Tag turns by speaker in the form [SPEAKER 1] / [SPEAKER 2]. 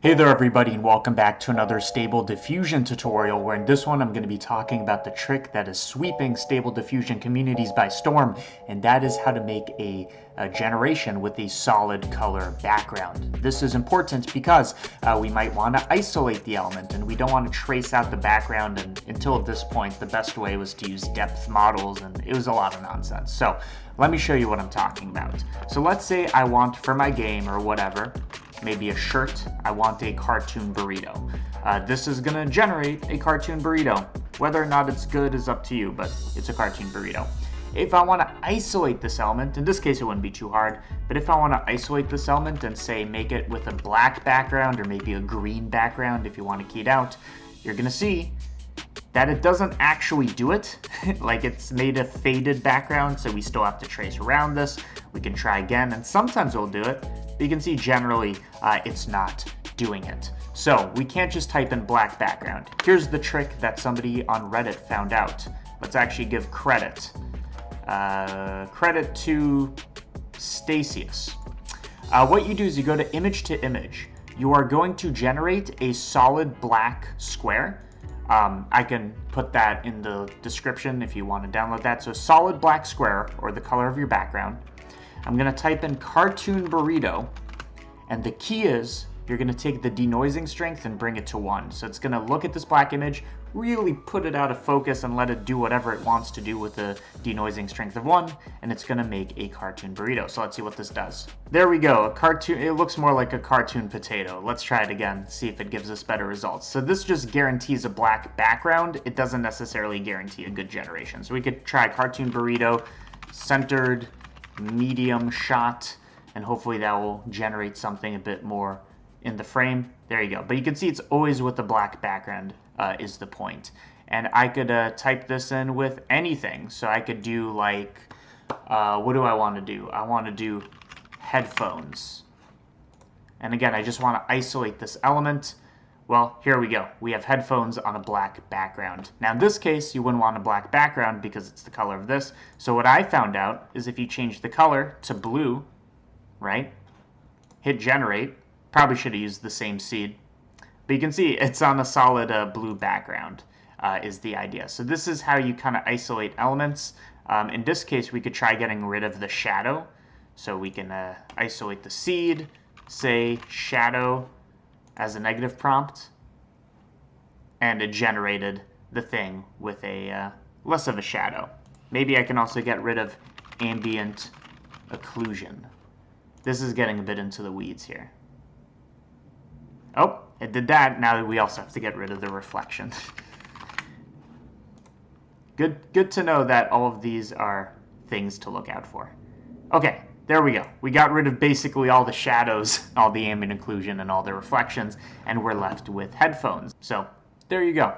[SPEAKER 1] Hey there everybody, and welcome back to another Stable Diffusion tutorial, where in this one I'm going to be talking about the trick that is sweeping Stable Diffusion communities by storm, and that is how to make a generation with a solid color background. This is important because we might want to isolate the element, and we don't want to trace out the background, and until this point the best way was to use depth models, and it was a lot of nonsense. So let me show you what I'm talking about. So let's say I want, for my game or whatever, maybe a shirt, I want a cartoon burrito. This is gonna generate a cartoon burrito. Whether or not it's good is up to you, but it's a cartoon burrito. If I want to isolate this element, in this case it wouldn't be too hard, but if I want to isolate this element and say make it with a black background or maybe a green background if you want to key it out, you're gonna see that it doesn't actually do it. Like, it's made a faded background, so we still have to trace around this. We can try again, and sometimes we'll do it, but you can see generally it's not doing it. So we can't just type in black background. Here's the trick that somebody on Reddit found out. Let's actually give credit. Credit to Stasius. What you do is you go to image to image. You are going to generate a solid black square. I can put that in the description if you want to download that. So solid black square, or the color of your background. I'm going to type in cartoon burrito, and the key is you're going to take the denoising strength and bring it to 1. So it's going to look at this black image, really put it out of focus and let it do whatever it wants to do with the denoising strength of 1, and it's going to make a cartoon burrito. So let's see what this does. There we go, a cartoon. It looks more like a cartoon potato. Let's try it again, see if it gives us better results. So this just guarantees a black background. It doesn't necessarily guarantee a good generation. So we could try cartoon burrito, centered, medium shot, and hopefully that will generate something a bit more in the frame. There you go. But you can see it's always with the black background is the point. And I could type this in with anything. So I could do like, what do I want to do? I want to do headphones. And again, I just want to isolate this element. Well, here we go. We have headphones on a black background. Now in this case, you wouldn't want a black background because it's the color of this. So what I found out is if you change the color to blue, right? Hit generate. Probably should have used the same seed. But you can see it's on a solid blue background is the idea. So this is how you kind of isolate elements. In this case, we could try getting rid of the shadow. So we can isolate the seed, say shadow as a negative prompt, and it generated the thing with a less of a shadow. Maybe I can also get rid of ambient occlusion. This is getting a bit into the weeds here. Oh, it did that. Now we also have to get rid of the reflection. Good to know that all of these are things to look out for. Okay, there we go. We got rid of basically all the shadows, all the ambient occlusion, and all the reflections, and we're left with headphones. So there you go.